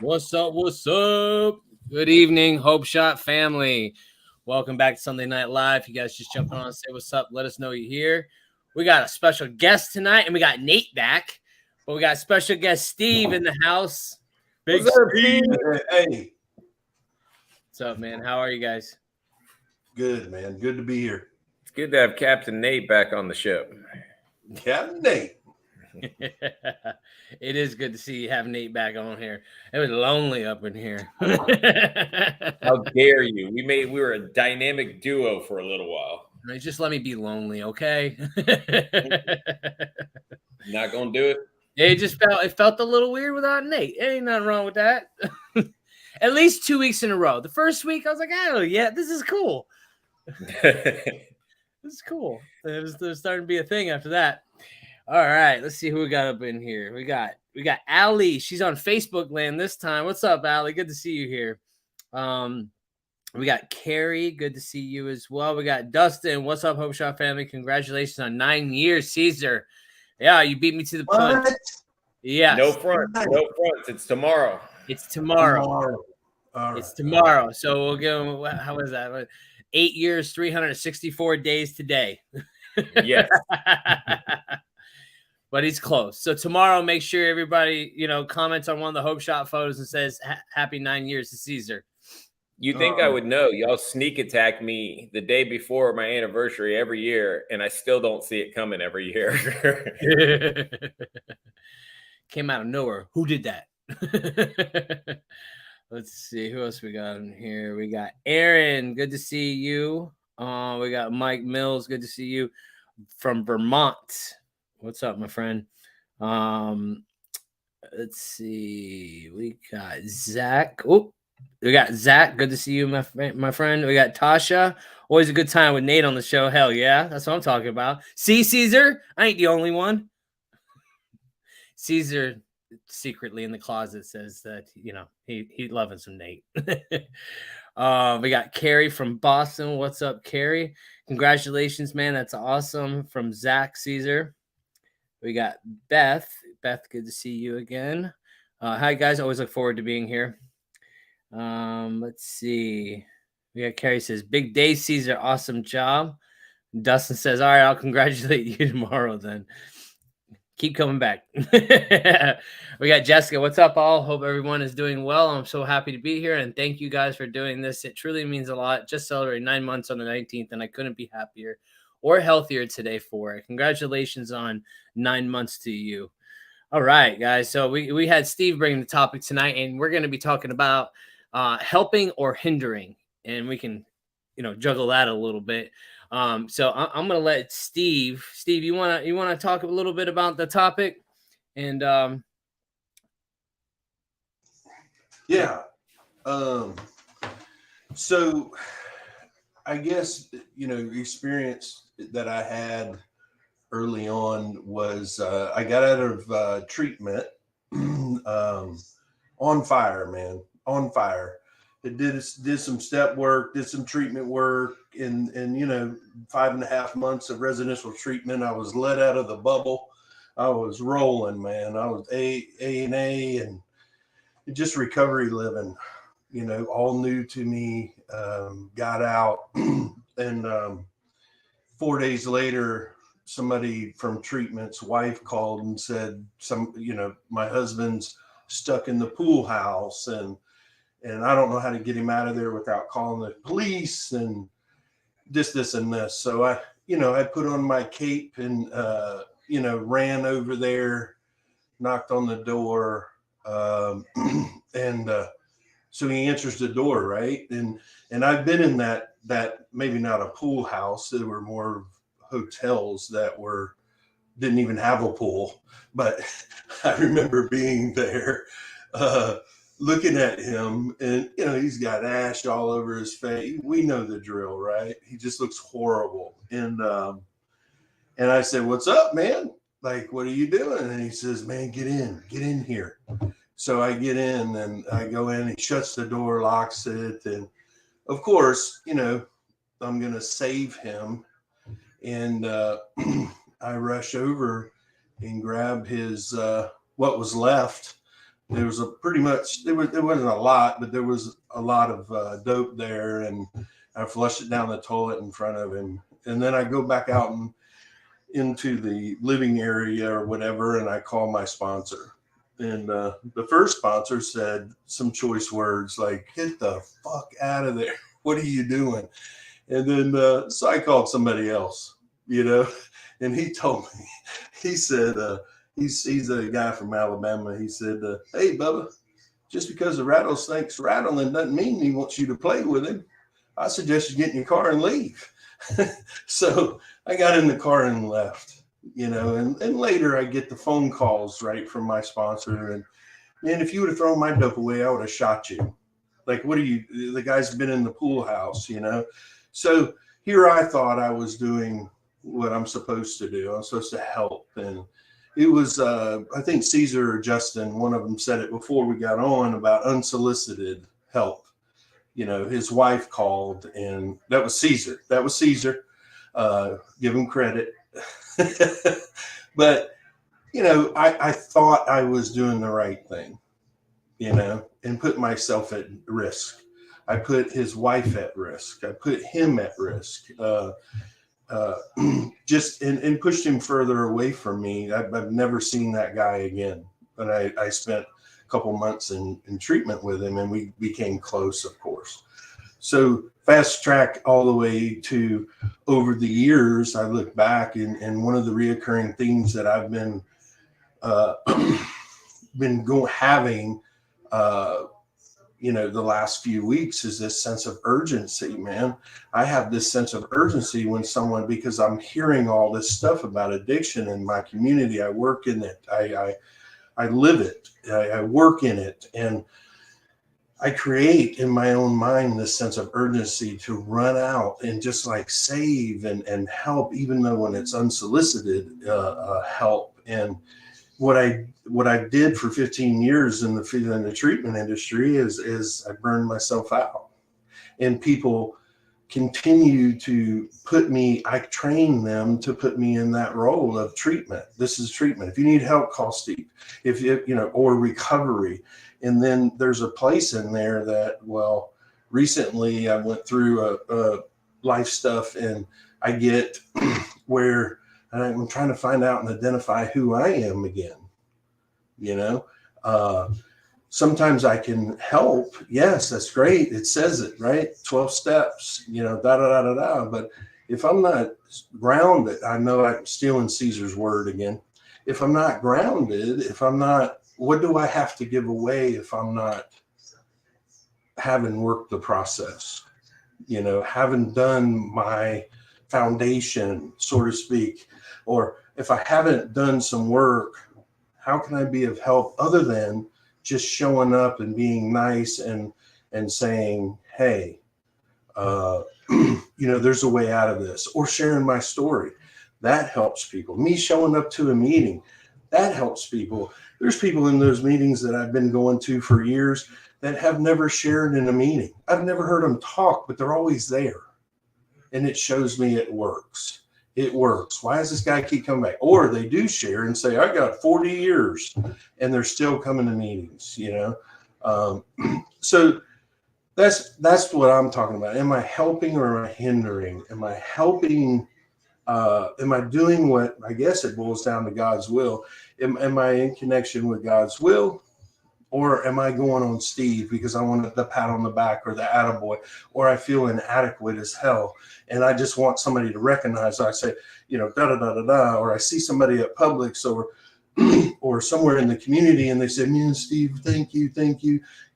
What's up? What's up? Good evening, Hope Shot family. Welcome back to Sunday Night Live. You guys just jumping on and say what's up. Let us know you're here. We got a special guest tonight, and we got Nate back. But we got special guest Steve in the house. Big What's up, Steve. Steve? Hey, What's up, man? How are you guys? good man. Good to be here. It's good to have Captain Nate back on the ship. Captain Nate. It is good to see you have Nate back on here. It was lonely up in here. How dare you? We were a dynamic duo for a little while. Just let me be lonely, okay? Not gonna do it. It felt a little weird without Nate. Ain't nothing wrong with that. At least 2 weeks in a row. The first week I was like, oh yeah, this is cool. This is cool. It was starting to be a thing after that. All right, let's see who we got up in here. We got Allie. She's on Facebook land this time. What's up, Allie? Good to see you here. We got Carrie. Good to see you as well. We got Dustin. What's up, Hope Shot family? Congratulations on 9 years, Caesar. Yeah, you beat me to the punch. Yeah. No front. No fronts. It's tomorrow. It's tomorrow. All It's right. tomorrow. So we'll go. How is that? 8 years, 364 days today. Yes. But he's close. So tomorrow, make sure everybody, comments on one of the Hope Shot photos and says happy 9 years to Caesar. You think I would know? Y'all sneak attack me the day before my anniversary every year, and I still don't see it coming every year. Came out of nowhere. Who did that? Let's see. Who else we got in here? We got Aaron. Good to see you. We got Mike Mills. Good to see you from Vermont. What's up, my friend? Let's see. We got Zach. Oh, we got Zach. Good to see you, my friend. We got Tasha. Always a good time with Nate on the show. Hell yeah. That's what I'm talking about. See, Caesar? I ain't the only one. Caesar secretly in the closet says that, he loving some Nate. We got Carrie from Boston. What's up, Carrie? Congratulations, man. That's awesome. From Zach Caesar. We got Beth. Beth, good to see you again. Hi, guys. Always look forward to being here. Let's see. We got Carrie says, big day, Caesar. Awesome job. Dustin says, all right, I'll congratulate you tomorrow then. Keep coming back. We got Jessica. What's up, all? Hope everyone is doing well. I'm so happy to be here, and thank you guys for doing this. It truly means a lot. Just celebrated 9 months on the 19th, and I couldn't be happier or healthier today for it. Congratulations on 9 months to you. All right, guys. So we had Steve bring the topic tonight, and we're going to be talking about helping or hindering, and we can, juggle that a little bit. So I'm going to let Steve, you want to talk a little bit about the topic and, Yeah. So I guess, experience that I had early on was I got out of treatment on fire, man, on fire. It did some step work, did some treatment work, and 5.5 months of residential treatment. I was let out of the bubble. I was rolling, man. I was A&A and just recovery living, all new to me. Got out, and 4 days later, somebody from treatment's wife called and said, my husband's stuck in the pool house, and I don't know how to get him out of there without calling the police and this and this. So I put on my cape and, ran over there, knocked on the door. And so he answers the door, right? And I've been in that maybe not a pool house. There were more hotels that didn't even have a pool, but I remember being there, looking at him, and he's got ash all over his face. We know the drill, right? He just looks horrible. And I said, "What's up, man? Like, what are you doing?" And he says, "Man, get in here." So I get in and I go in. He shuts the door, locks it, and of course, I'm gonna save him. And I rush over and grab his what was left There was there wasn't a lot, but there was a lot of dope there, and I flushed it down the toilet in front of him. And then I go back out and into the living area or whatever, and I call my sponsor. And the first sponsor said some choice words like, "Get the fuck out of there. What are you doing?" And then so I called somebody else, and he told me, he said, he's a guy from Alabama. He said, "Hey, Bubba, just because the rattlesnake's rattling doesn't mean he wants you to play with him. I suggest you get in your car and leave." So I got in the car and left, and later I get the phone calls right from my sponsor. And man, if you would have thrown my dope away, I would have shot you. Like, the guy's been in the pool house, So here I thought I was doing what I'm supposed to do. I'm supposed to help. And it was, I think Caesar or Justin, one of them said it before we got on about unsolicited help. His wife called, and that was Caesar. Give him credit. But, I thought I was doing the right thing, and put myself at risk. I put his wife at risk. I put him at risk. Just and pushed him further away from me. I've never seen that guy again. But I spent couple months in treatment with him, and we became close, of course. So fast track all the way to over the years, I look back, and one of the reoccurring themes that I've been having the last few weeks is this sense of urgency, man. I have this sense of urgency because I'm hearing all this stuff about addiction in my community. I work in it. I live it. I work in it, and I create in my own mind this sense of urgency to run out and just like save and help, even though when it's unsolicited help. And what I did for 15 years in the treatment industry is I burned myself out, and people continue to I train them to put me in that role of treatment. This is treatment. If you need help, call Steve. If or recovery. And then there's a place in there that, recently I went through a life stuff, and I get where I'm trying to find out and identify who I am again. Sometimes I can help. Yes, that's great. It says it, right? 12 steps, But if I'm not grounded, I know I'm stealing Caesar's word again. If I'm not grounded, what do I have to give away if I'm not having worked the process? Having done my foundation, so to speak, or if I haven't done some work, how can I be of help other than just showing up and being nice and saying, hey, there's a way out of this, or sharing my story. That helps people. Me showing up to a meeting, that helps people. There's people in those meetings that I've been going to for years that have never shared in a meeting. I've never heard them talk, but they're always there. And it shows me it works. It works. Why does this guy keep coming back? Or they do share and say, I got 40 years, and they're still coming to meetings, So that's what I'm talking about. Am I helping or am I hindering? Am I helping? Am I doing what, I guess it boils down to God's will? Am I in connection with God's will? Or am I going on Steve because I want the pat on the back or the attaboy, or I feel inadequate as hell and I just want somebody to recognize? I say, or I see somebody at Publix or somewhere in the community, and they say, man, Steve, thank you.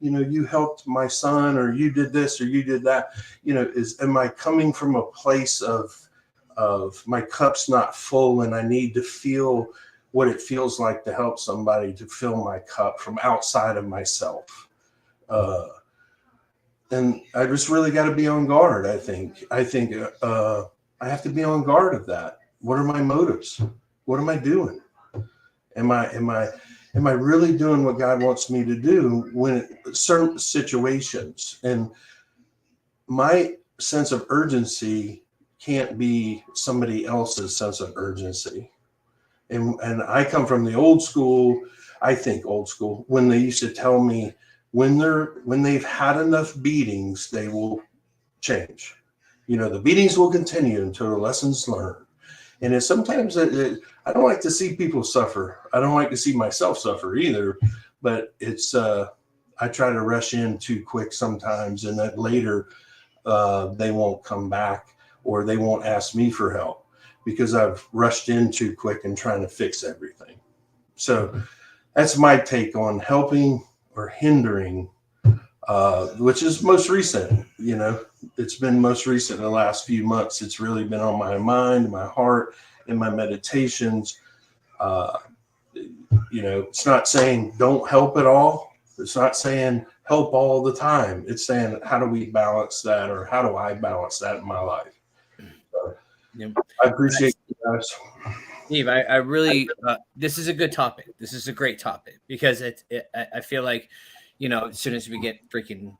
You helped my son, or you did this, or you did that. Am I coming from a place of my cup's not full and I need to feel what it feels like to help somebody to fill my cup from outside of myself? And I just really got to be on guard. I think I have to be on guard of that. What are my motives? What am I doing? Am I really doing what God wants me to do when certain situations? And my sense of urgency can't be somebody else's sense of urgency. And I come from the old school. I think old school, when they used to tell me when they've had enough beatings, they will change. The beatings will continue until the lessons learned. And it's sometimes I don't like to see people suffer. I don't like to see myself suffer either. But it's I try to rush in too quick sometimes, and that later they won't come back or they won't ask me for help because I've rushed in too quick and trying to fix everything. So that's my take on helping or hindering, which is most recent. It's been most recent in the last few months. It's really been on my mind, my heart, and my meditations. It's not saying don't help at all. It's not saying help all the time. It's saying, how do we balance that, or how do I balance that in my life? So, Yep. I appreciate you guys. Steve, I really, this is a good topic. This is a great topic because I feel like, as soon as we get freaking,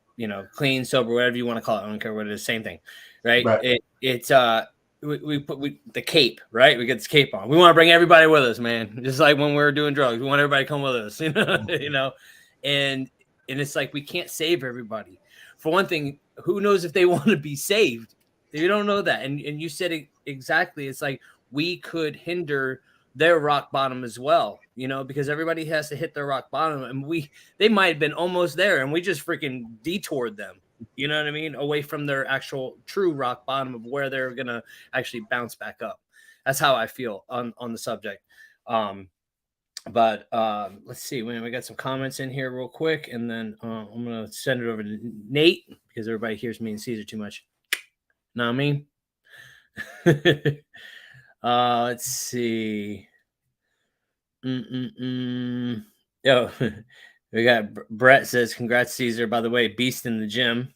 clean, sober, whatever you want to call it, I don't care what it is, same thing, right? Right. We put the cape, right? We get this cape on. We want to bring everybody with us, man. Just like when we're doing drugs, we want everybody to come with us, and it's like we can't save everybody. For one thing, who knows if they want to be saved? You don't know that, and you said it exactly. It's like we could hinder their rock bottom as well, because everybody has to hit their rock bottom, and they might have been almost there, and we just freaking detoured them. You know what I mean? Away from their actual true rock bottom of where they're gonna actually bounce back up. That's how I feel on the subject. But let's see. We got some comments in here real quick, and then I'm gonna send it over to Nate because everybody hears me and Caesar too much. Know what I mean? Let's see. Yo, we got Brett says, "Congrats, Caesar. By the way, beast in the gym."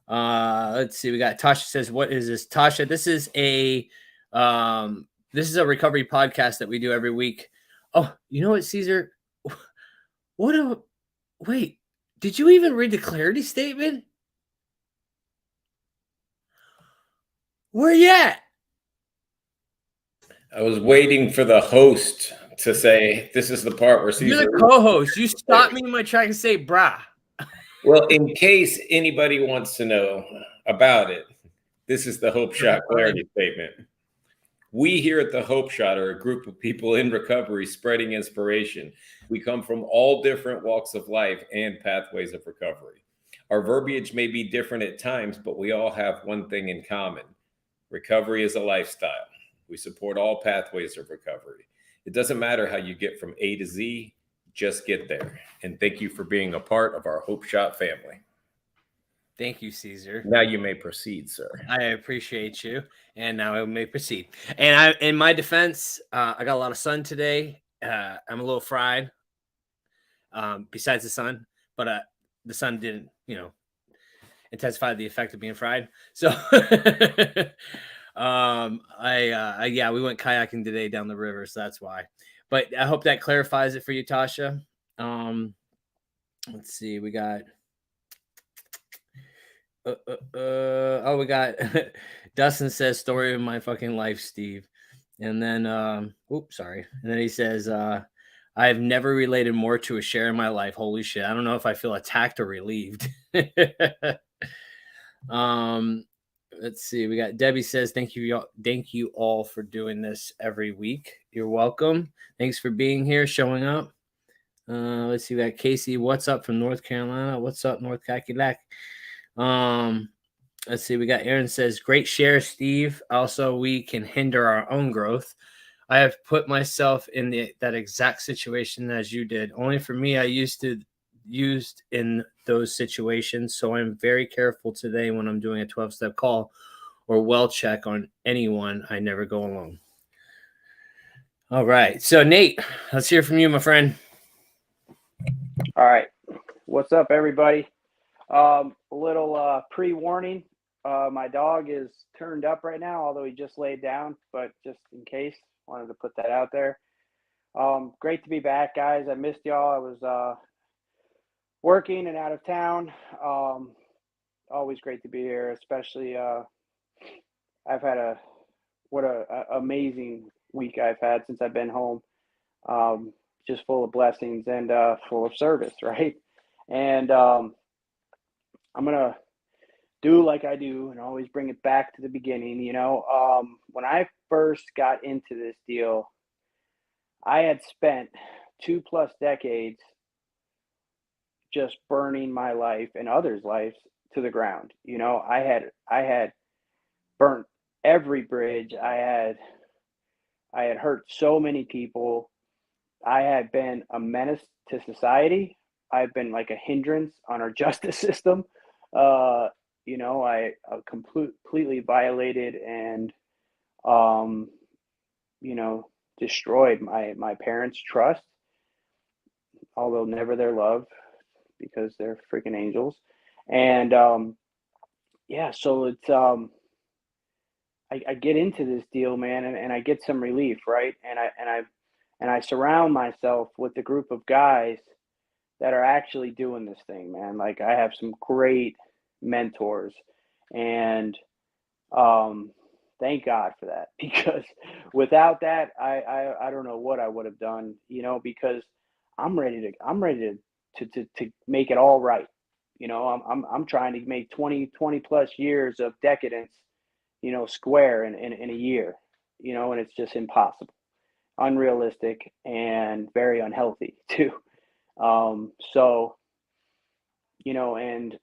Let's see. We got Tasha says, "What is this, Tasha? This is a recovery podcast that we do every week." Oh, you know what, Caesar? Wait, did you even read the clarity statement? Where you at? I was waiting for the host to say, this is the part where Caesar... You're the co-host. You stopped me in my track and say, brah. Well, in case anybody wants to know about it, this is the Hope Shot clarity statement. We here at the Hope Shot are a group of people in recovery spreading inspiration. We come from all different walks of life and pathways of recovery. Our verbiage may be different at times, but we all have one thing in common. Recovery is a lifestyle. We support all pathways of recovery. It doesn't matter how you get from A to Z, just get there. And thank you for being a part of our Hope Shot family. Thank you, Caesar. Now you may proceed, sir. I appreciate you. And now I may proceed. And in my defense, I got a lot of sun today. I'm a little fried, besides the sun, but the sun didn't, intensify the effect of being fried. So we went kayaking today down the river, so that's why. But I hope that clarifies it for you, Tasha. Let's see, we got we got Dustin says, story of my fucking life, Steve. And then sorry. And then he says, I've never related more to a share in my life. Holy shit. I don't know if I feel attacked or relieved. Let's see. We got Debbie says, thank you all for doing this every week. You're welcome. Thanks for being here, showing up. Let's see. We got Casey. What's up from North Carolina? What's up, North Kakalak? Let's see. We got Aaron says, great share, Steve. Also, we can hinder our own growth. I have put myself in that exact situation as you did. Only for me, I used in those situations. So I'm very careful today when I'm doing a 12-step call or well check on anyone. I never go alone. All right. So Nate, let's hear from you, my friend. All right. What's up, everybody? A little pre-warning. My dog is turned up right now, although he just laid down, but just in case, wanted to put that out there. Great to be back, guys. I missed y'all. I was working and out of town. Always great to be here, especially I've had what a amazing week I've had since I've been home. just full of blessings and full of service, right? And I'm gonna do like I do and always bring it back to the beginning. When I first got into this deal, I had spent 2+ decades just burning my life and others' lives to the ground. I had burnt every bridge. I had hurt so many people. I had been a menace to society. I've been like a hindrance on our justice system. I completely violated and, destroyed my parents' trust, although never their love because they're freaking angels. And so it's I get into this deal, man, and I get some relief, right? And I surround myself with a group of guys that are actually doing this thing, man. Like I have some great mentors, and thank God for that, because without that, I don't know what I would have done, because I'm ready to make it all right. I'm trying to make 20 plus years of decadence, square in a year, and it's just impossible, unrealistic, and very unhealthy too. And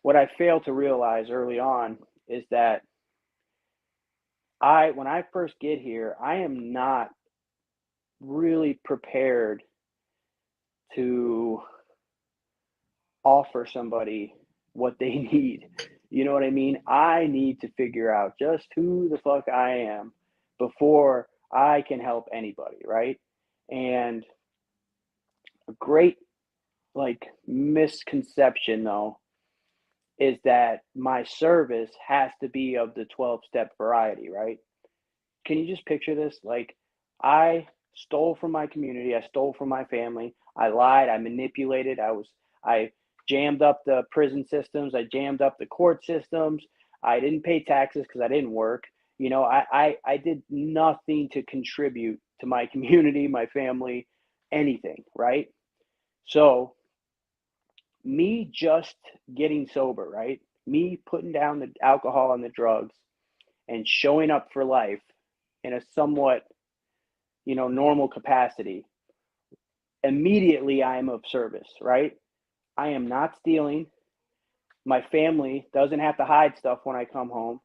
what I failed to realize early on is that when I first get here, I am not really prepared to offer somebody what they need. You know what I mean? I need to figure out just who the fuck I am before I can help anybody, right? And a great misconception though is that my service has to be of the 12-step variety, right? Can you just picture this? Like, I stole from my community, I stole from my family, I lied, I manipulated, I jammed up the prison systems, I jammed up the court systems, I didn't pay taxes because I didn't work. I did nothing to contribute to my community, my family, anything, right? So me just getting sober, right? Me putting down the alcohol and the drugs and showing up for life in a somewhat, normal capacity, immediately I am of service, right? I am not stealing. My family doesn't have to hide stuff when I come home.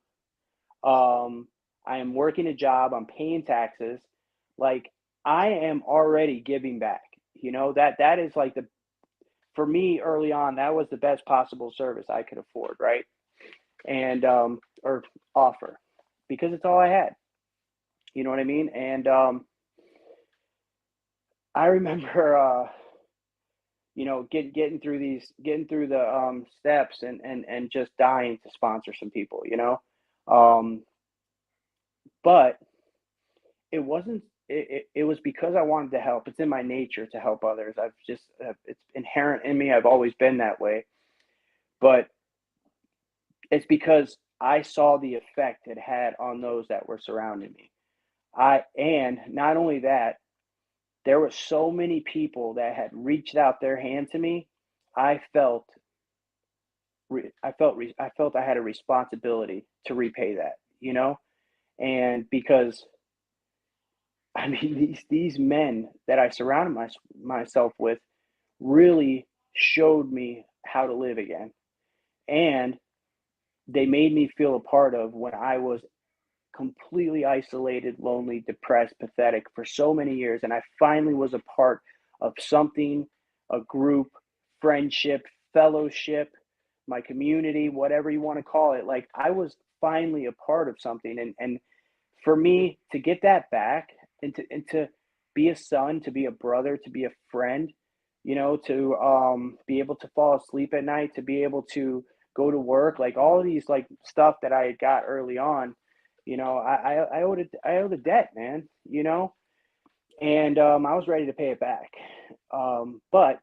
I am working a job. I'm paying taxes. Like, I am already giving back. That is like for me early on, that was the best possible service I could afford, right? And or offer, because it's all I had. You know what I mean? And I remember getting through the steps and just dying to sponsor some people, but it wasn't it was because I wanted to help. It's in my nature to help others. It's inherent in me. I've always been that way. But it's because I saw the effect it had on those that were surrounding me. And not only that, there were so many people that had reached out their hand to me. I felt I had a responsibility to repay that, and because I mean, these men that I surrounded myself with really showed me how to live again, and they made me feel a part of when I was completely isolated, lonely, depressed, pathetic for so many years. And I finally was a part of something, a group, friendship, fellowship, my community, whatever you want to call it. Like, I was finally a part of something. And for me to get that back and to be a son, to be a brother, to be a friend, to be able to fall asleep at night, to be able to go to work, like all of these like stuff that I had got early on, I owed a debt, man, and I was ready to pay it back. But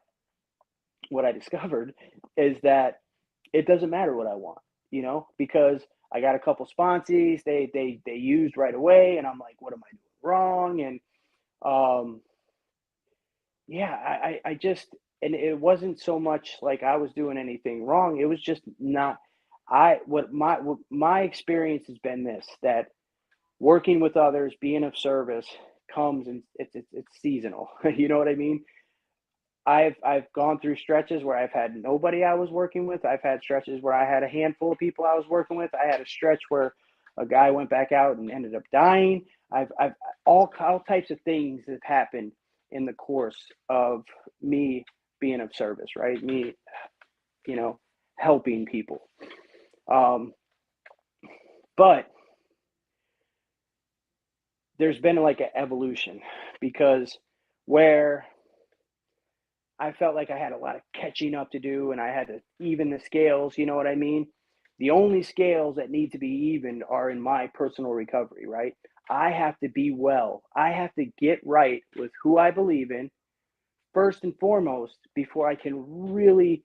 what I discovered is that it doesn't matter what I want, because I got a couple sponsees, they used right away, and I'm like, what am I doing wrong? And Um, yeah, I just, and it wasn't so much like I was doing anything wrong. It was just not, what my experience has been this, that working with others, being of service comes and it's seasonal. You know what I mean? I've gone through stretches where I've had nobody I was working with. I've had stretches where I had a handful of people I was working with. I had a stretch where a guy went back out and ended up dying. I've all types of things have happened in the course of me being of service, right? Me, you know, helping people. But there's been like an evolution, because where I felt like I had a lot of catching up to do and I had to even the scales, you know what I mean? The only scales that need to be evened are in my personal recovery, right? I have to be well. I have to get right with who I believe in first and foremost before I can really,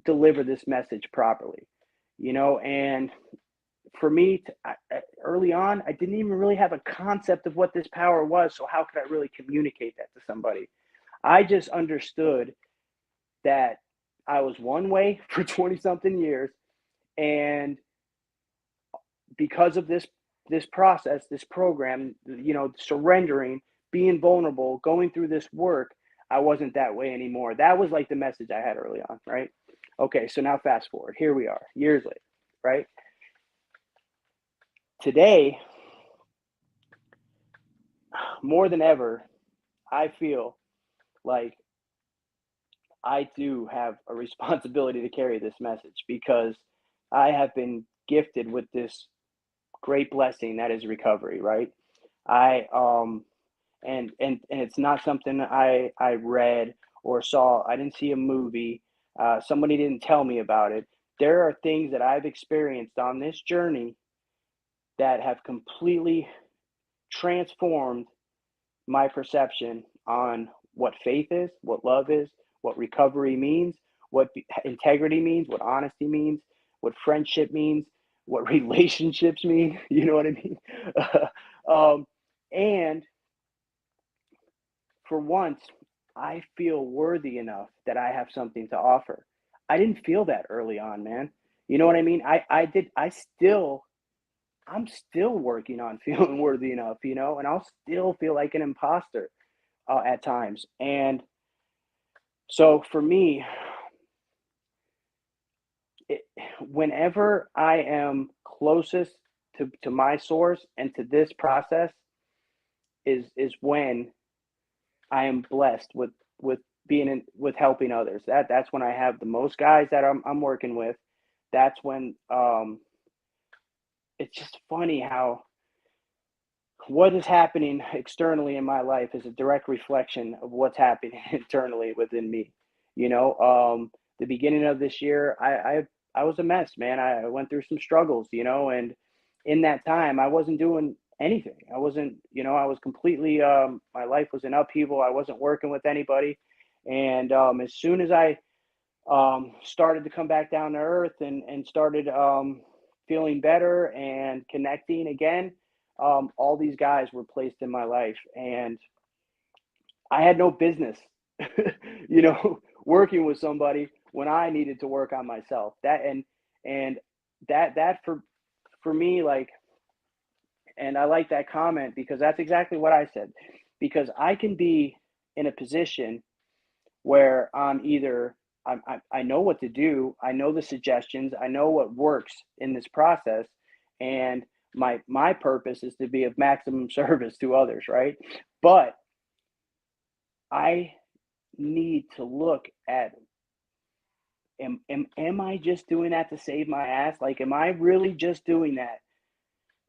deliver this message properly, and for me, early on, I didn't even really have a concept of what this power was. So how could I really communicate that to somebody? I just understood that I was one way for 20 something years. And because of this process, this program, surrendering, being vulnerable, going through this work, I wasn't that way anymore. That was like the message I had early on, right? Okay, so now fast forward. Here we are, years later, right? Today, more than ever, I feel like I do have a responsibility to carry this message, because I have been gifted with this great blessing that is recovery, right? I and it's not something I read or saw. I didn't see a movie. Somebody didn't tell me about it. There are things that I've experienced on this journey that have completely transformed my perception on what faith is, what love is, what recovery means, what integrity means, what honesty means, what friendship means, what relationships mean. You know what I mean? And for once, I feel worthy enough that I have something to offer. I didn't feel that early on, man. You know what I mean? I'm still working on feeling worthy enough, and I'll still feel like an imposter at times. And so for me, it, whenever I am closest to my source and to this process is when I am blessed with being with helping others. That's when I have the most guys that I'm working with. That's when it's just funny how what is happening externally in my life is a direct reflection of what's happening internally within me. The beginning of this year, I was a mess, man. I went through some struggles, and in that time, I wasn't doing anything. I wasn't, I was completely, my life was in upheaval. I wasn't working with anybody. And as soon as I started to come back down to earth and started feeling better and connecting again, all these guys were placed in my life, and I had no business, working with somebody when I needed to work on myself. And that for me, like, and I like that comment, because that's exactly what I said. Because I can be in a position where I know what to do, I know the suggestions, I know what works in this process, and my purpose is to be of maximum service to others, right? But I need to look at, am I just doing that to save my ass? Like, am I really just doing that?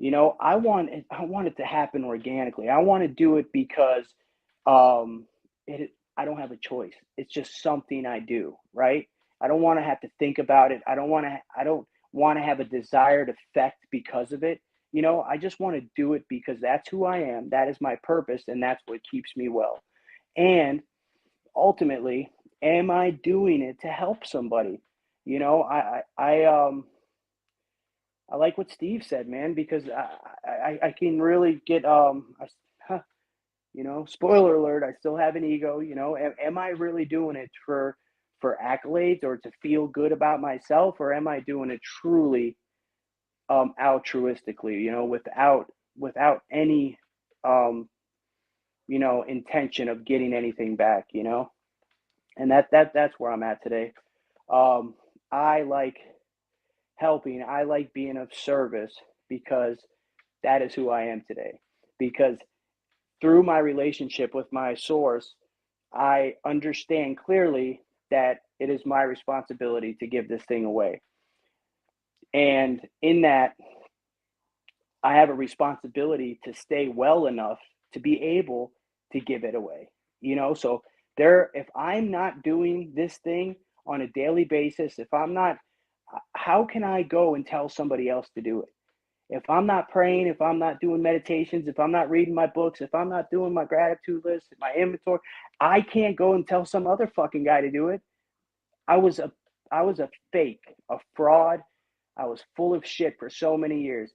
I want it to happen organically. I want to do it because I don't have a choice. It's just something I do, right? I don't want to have to think about it. I don't want to have a desired effect because of it. I just want to do it because that's who I am. That is my purpose, and that's what keeps me well. And ultimately, am I doing it to help somebody? I like what Steve said, man, because I can really get You know, spoiler alert, I still have an ego. You know, am I really doing it for accolades or to feel good about myself, or am I doing it truly altruistically, you know, without any you know, intention of getting anything back, you know? And that's where I'm at today. I like helping, I like being of service because that is who I am today. Because through my relationship with my source, I understand clearly that it is my responsibility to give this thing away. And in that, I have a responsibility to stay well enough to be able to give it away. You know, so if I'm not doing this thing on a daily basis, if I'm not, how can I go and tell somebody else to do it? If I'm not praying, if I'm not doing meditations, if I'm not reading my books, if I'm not doing my gratitude list, my inventory, I can't go and tell some other fucking guy to do it. I was a fake, a fraud. I was full of shit for so many years.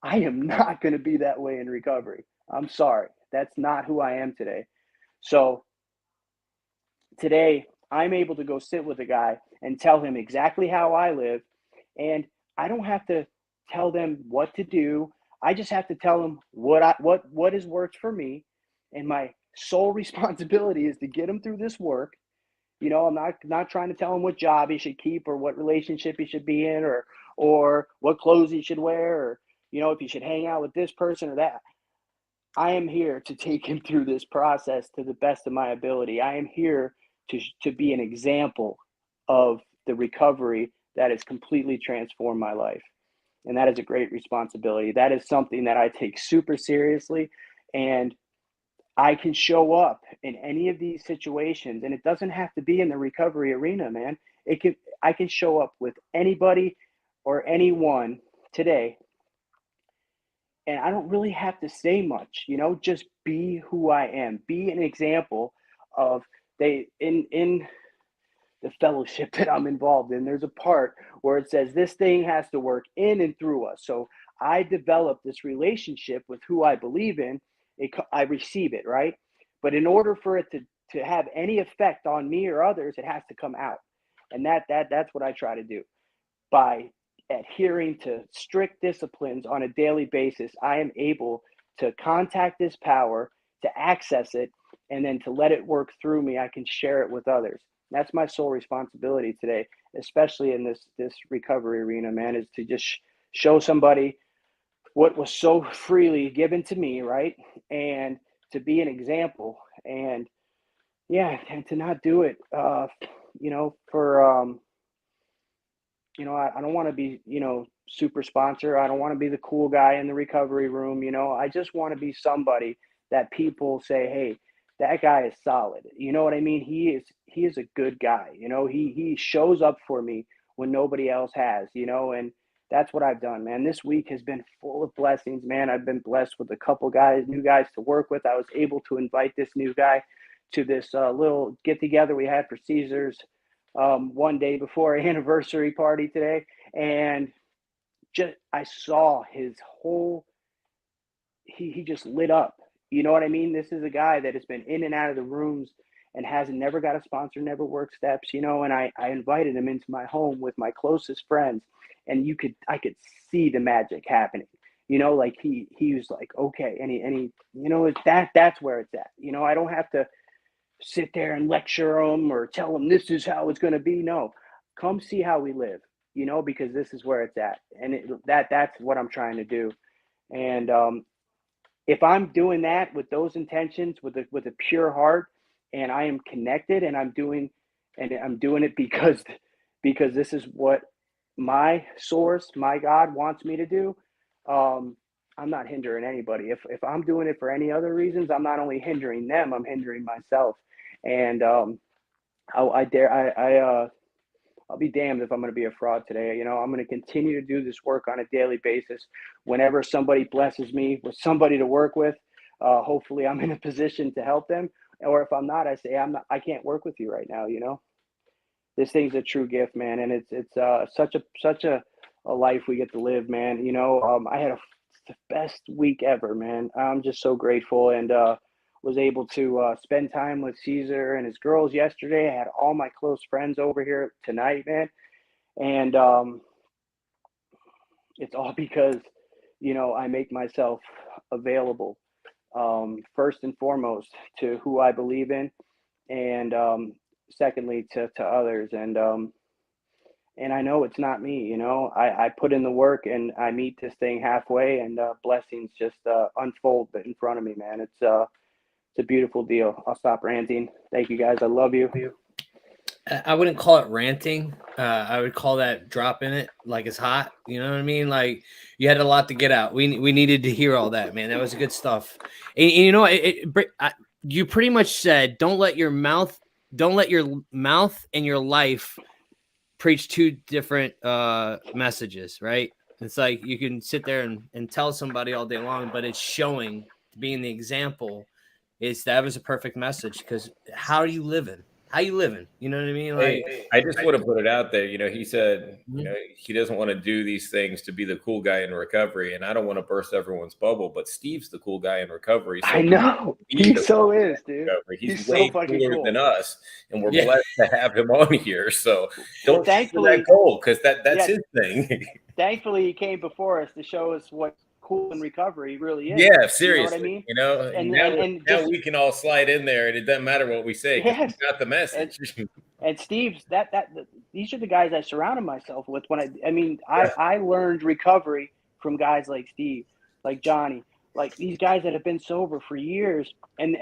I am not going to be that way in recovery. I'm sorry. That's not who I am today. So today, I'm able to go sit with a guy and tell him exactly how I live. And I don't have to tell them what to do. I just have to tell them what has worked for me. And my sole responsibility is to get them through this work. You know, I'm not trying to tell him what job he should keep or what relationship he should be in or what clothes he should wear or, you know, if he should hang out with this person or that. I am here to take him through this process to the best of my ability. I am here to be an example of the recovery that has completely transformed my life. And that is a great responsibility. That is something that I take super seriously. And I can show up in any of these situations, and it doesn't have to be in the recovery arena, man. I can show up with anybody or anyone today, and I don't really have to say much, you know, just be who I am. Be an example of in the fellowship that I'm involved in, there's a part where it says this thing has to work in and through us. So I develop this relationship with who I believe in. I receive it, right? But in order for it to have any effect on me or others, it has to come out. And that's what I try to do. By adhering to strict disciplines on a daily basis, I am able to contact this power, to access it, and then to let it work through me. I can share it with others. That's my sole responsibility today, especially in this recovery arena, man, is to just show somebody what was so freely given to me, right? And to be an example, and yeah, and to not do it, you know, for you know, I don't want to be, you know, super sponsor. I don't want to be the cool guy in the recovery room. You know, I just want to be somebody that people say, hey, that guy is solid. You know what I mean? He is a good guy. You know, he shows up for me when nobody else has, you know, and that's what I've done, man. This week has been full of blessings, man. I've been blessed with a couple guys, new guys to work with. I was able to invite this new guy to this little get together we had for Caesars one day before our anniversary party today, and just I saw his whole he just lit up. You know what I mean? This is a guy that has been in and out of the rooms and hasn't never got a sponsor, never worked steps, you know, and I invited him into my home with my closest friends, and I could see the magic happening. You know, like he was like, okay, and he you know, that's where it's at. You know, I don't have to sit there and lecture them or tell them this is how it's going to be. No, come see how we live, you know, because this is where it's at. And that's what I'm trying to do. And if I'm doing that with those intentions, with a pure heart, and I am connected and I'm doing it because this is what my source, my God wants me to do. I'm not hindering anybody. If I'm doing it for any other reasons, I'm not only hindering them, I'm hindering myself. And I'll be damned if I'm going to be a fraud today. You know, I'm going to continue to do this work on a daily basis. Whenever somebody blesses me with somebody to work with, hopefully I'm in a position to help them. Or if I'm not, I say I can't work with you right now. You know, this thing's a true gift, man, and it's such a life we get to live, man. You know, I had the best week ever, man. I'm just so grateful, and was able to spend time with Caesar and his girls yesterday. I had all my close friends over here tonight, man. And it's all because, you know, I make myself available, first and foremost, to who I believe in, and secondly, to others. And I know it's not me, you know. I put in the work and I meet this thing halfway, and blessings just unfold in front of me, man. It's a beautiful deal. I'll stop ranting. Thank you, guys. I love you. I wouldn't call it ranting. I would call that dropping it like it's hot. You know what I mean? Like you had a lot to get out. We needed to hear all that, man. That was good stuff. And you know, you pretty much said, don't let your mouth and your life preach two different messages, right? It's like you can sit there and tell somebody all day long, but it's showing, being the example, that was a perfect message. Because how are you living? How you living? You know what I mean? Like, Hey, I just want to put it out there. You know, he said, you know, he doesn't want to do these things to be the cool guy in recovery, and I don't want to burst everyone's bubble. But Steve's the cool guy in recovery. So I know he so is, dude. He's so way fucking cooler cool than us, and we're blessed to have him on here. So don't shoot for thankfully, that goal, because that's his thing. Thankfully, he came before us to show us what cool in recovery really is. Yeah, seriously. You know what I mean? And now we can all slide in there, and it doesn't matter what we say. Yes. We got the message. And Steve's these are the guys I surrounded myself with when I learned recovery from guys like Steve, like Johnny, like these guys that have been sober for years, and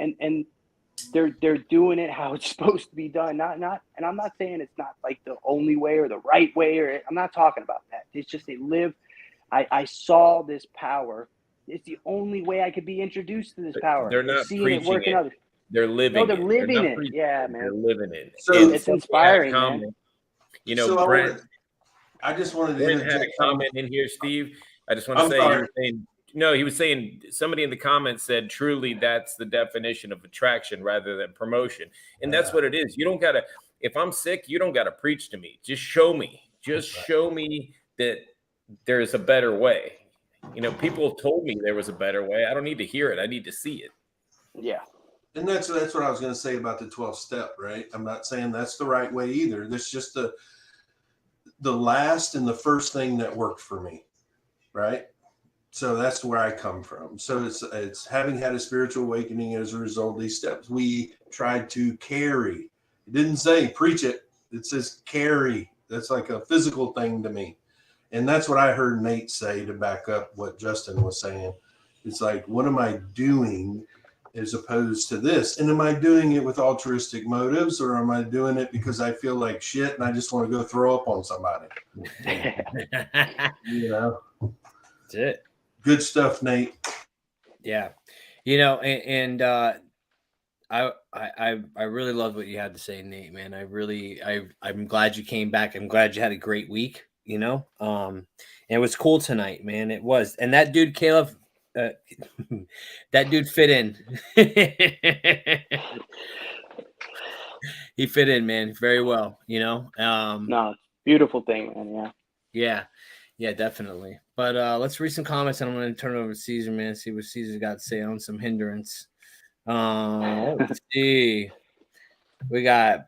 they're doing it how it's supposed to be done. Not and I'm not saying it's not like the only way or the right way, or I'm not talking about that. It's just they live. I saw this power. It's the only way I could be introduced to this power. They're not seeing preaching it work in others. They're living. No, they're living it. Preaching, yeah, man. They're living it. So it's inspiring, man. You know, so Brent. I just wanted to Brent had a comment in here, Steve. I just want to say, he was saying somebody in the comments said, truly, that's the definition of attraction rather than promotion. And that's what it is. You don't got to, if I'm sick, you don't got to preach to me. Just show me. Just show me that there's a better way. You know, people have told me there was a better way. I don't need to hear it. I need to see it. Yeah. And that's what I was going to say about the 12th step, right? I'm not saying that's the right way either. That's just the last and the first thing that worked for me, right? So that's where I come from. So it's having had a spiritual awakening as a result of these steps. We tried to carry. It didn't say preach it. It says carry. That's like a physical thing to me. And that's what I heard Nate say to back up what Justin was saying. It's like, what am I doing as opposed to this? And am I doing it with altruistic motives, or am I doing it because I feel like shit and I just want to go throw up on somebody? You know, that's it. Good stuff, Nate. Yeah, you know, and I really love what you had to say, Nate. Man, I'm glad you came back. I'm glad you had a great week. You know, and it was cool tonight, man. It was, and that dude Caleb. That dude fit in. He fit in, man, very well, you know. No, beautiful thing, man. Yeah, definitely. But let's read some comments, and I'm going to turn it over to Caesar, man, see what Caesar's got to say on some hindrance. Let's see. We got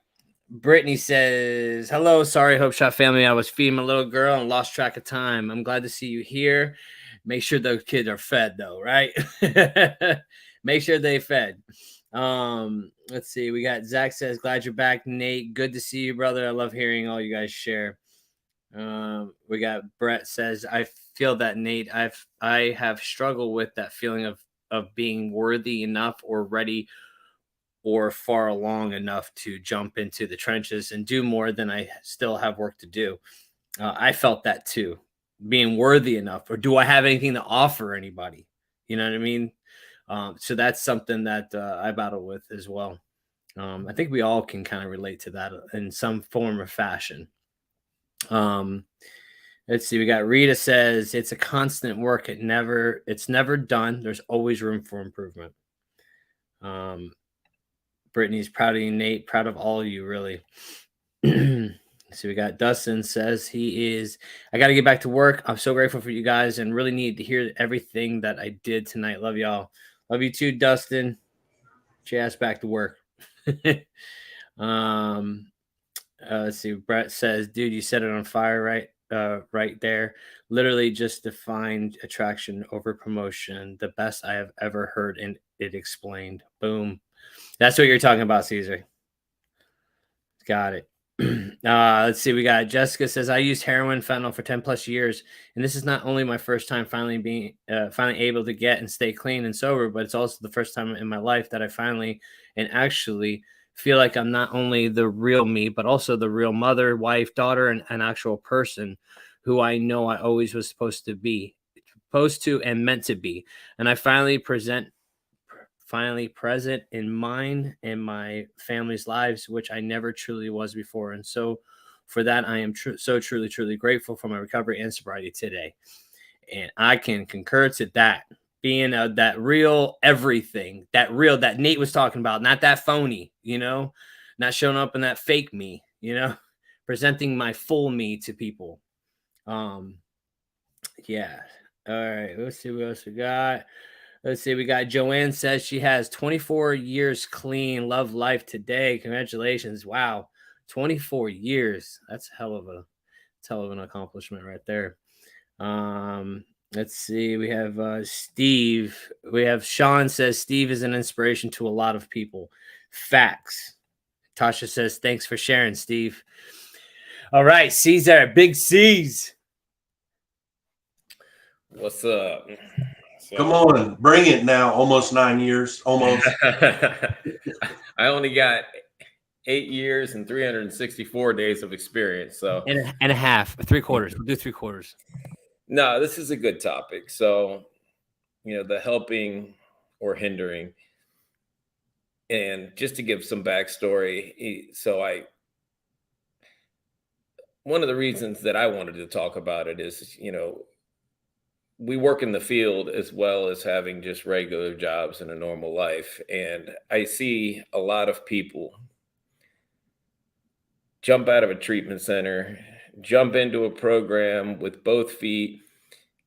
Brittany says, hello, sorry, Hope Shot family. I was feeding my little girl and lost track of time. I'm glad to see you here. Make sure those kids are fed, though, right? Make sure they fed. Let's see. We got Zach says, glad you're back, Nate. Good to see you, brother. I love hearing all you guys share. We got Brett says, I feel that, Nate. I have struggled with that feeling of being worthy enough or ready or far along enough to jump into the trenches and do more than I still have work to do. I felt that too, being worthy enough, or do I have anything to offer anybody? You know what I mean? So that's something that I battle with as well. I think we all can kind of relate to that in some form or fashion. Let's see. We got Rita says it's a constant work. It's never done. There's always room for improvement. Brittany's proud of you, Nate. Proud of all of you, really. So we got Dustin says I got to get back to work. I'm so grateful for you guys and really need to hear everything that I did tonight. Love y'all. Love you too, Dustin. Get your ass back to work. Let's see. Brett says, dude, you set it on fire right there. Literally just defined attraction over promotion. The best I have ever heard, and it explained. Boom. That's what you're talking about, Caesar. Got it. Let's see. We got Jessica says, I used heroin fentanyl for 10 plus years. And this is not only my first time finally able to get and stay clean and sober, but it's also the first time in my life that I finally and actually feel like I'm not only the real me, but also the real mother, wife, daughter, and an actual person who I know I always was supposed to and meant to be. And I finally present in mine and my family's lives, which I never truly was before. And so for that, I am so truly grateful for my recovery and sobriety today. And I can concur to that, being that real everything, that real that Nate was talking about, not that phony, not showing up in that fake me, presenting my full me to people. Yeah. All right. Let's see what else we got. Let's see. We got Joanne says she has 24 years clean. Love life today. Congratulations. Wow. 24 years. That's hell of an accomplishment right there. Let's see. We have Steve. We have Sean says Steve is an inspiration to a lot of people. Facts. Tasha says, thanks for sharing, Steve. All right. Caesar. Big C's. What's up? Come on, bring it now. Almost 9 years. Almost. I only got 8 years and 364 days of experience. So and a half, 3/4. We'll do 3/4. No, this is a good topic. So, the helping or hindering. And just to give some backstory, one of the reasons that I wanted to talk about it is, we work in the field as well as having just regular jobs in a normal life. And I see a lot of people jump out of a treatment center, jump into a program with both feet,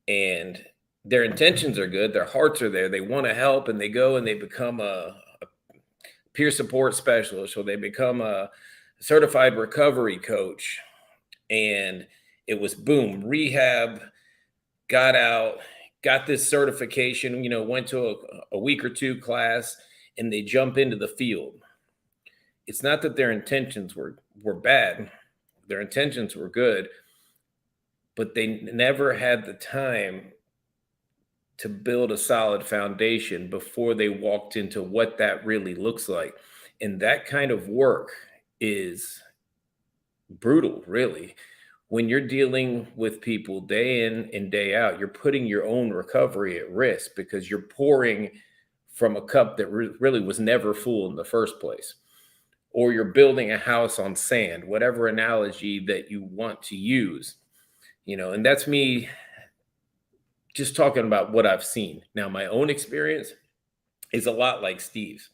and their intentions are good. Their hearts are there. They want to help, and they go and they become a peer support specialist, or they become a certified recovery coach. And it was boom, rehab, got out, got this certification, went to a week or two class, and they jump into the field. It's not that their intentions were bad. Their intentions were good, but they never had the time to build a solid foundation before they walked into what that really looks like. And that kind of work is brutal, really. When you're dealing with people day in and day out, you're putting your own recovery at risk because you're pouring from a cup that really was never full in the first place. Or you're building a house on sand, whatever analogy that you want to use, and that's me just talking about what I've seen. Now, my own experience is a lot like Steve's.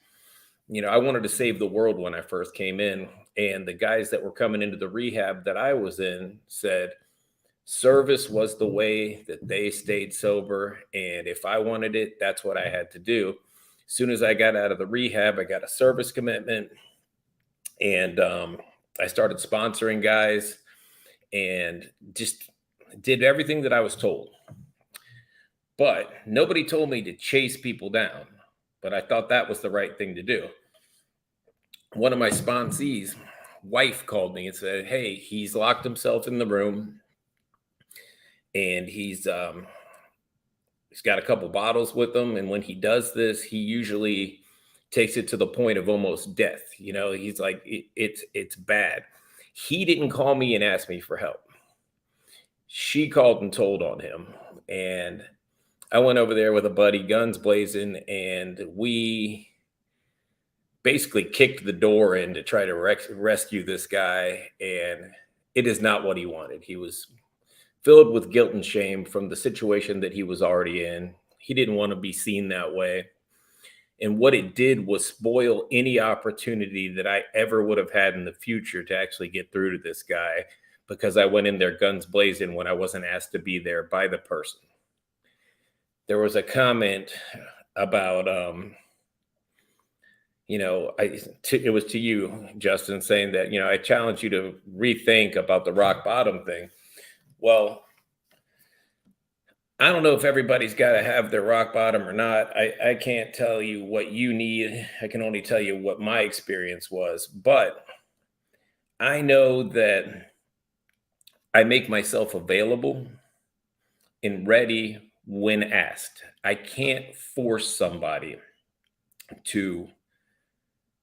I wanted to save the world when I first came in. And the guys that were coming into the rehab that I was in said service was the way that they stayed sober. And if I wanted it, that's what I had to do. As soon as I got out of the rehab, I got a service commitment. And I started sponsoring guys and just did everything that I was told. But nobody told me to chase people down. But I thought that was the right thing to do. One of my sponsees' wife called me and said, hey, he's locked himself in the room and he's got a couple bottles with him. And when he does this, he usually takes it to the point of almost death. He's like, it's bad. He didn't call me and ask me for help. She called and told on him. And I went over there with a buddy, guns blazing, and we basically kicked the door in to try to rescue this guy. And it is not what he wanted. He was filled with guilt and shame from the situation that he was already in. He didn't want to be seen that way. And what it did was spoil any opportunity that I ever would have had in the future to actually get through to this guy, because I went in there guns blazing when I wasn't asked to be there by the person. There was a comment about it was to you, Justin, saying that, I challenge you to rethink about the rock bottom thing. Well, I don't know if everybody's got to have their rock bottom or not. I can't tell you what you need. I can only tell you what my experience was. But I know that I make myself available and ready when asked. I can't force somebody to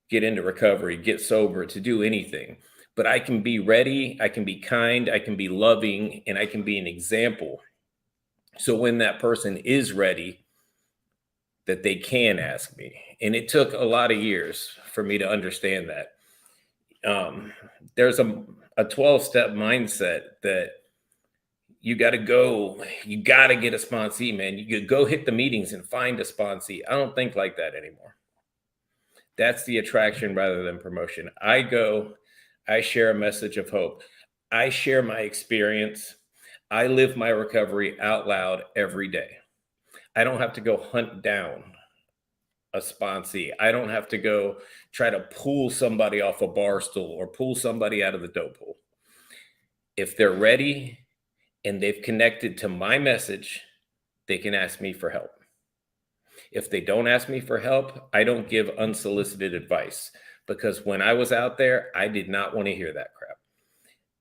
get into recovery, get sober, to do anything. But I can be ready, I can be kind, I can be loving, and I can be an example. So when that person is ready, that they can ask me. And it took a lot of years for me to understand that. There's a 12-step mindset that you got to get a sponsee, man. You could go hit the meetings and find a sponsee. I don't think like that anymore. That's the attraction rather than promotion. I go, I share a message of hope. I share my experience. I live my recovery out loud every day. I don't have to go hunt down a sponsee. I don't have to go try to pull somebody off a bar stool or pull somebody out of the dope hole. If they're ready and they've connected to my message, they can ask me for help. If they don't ask me for help, I don't give unsolicited advice, because when I was out there, I did not want to hear that crap.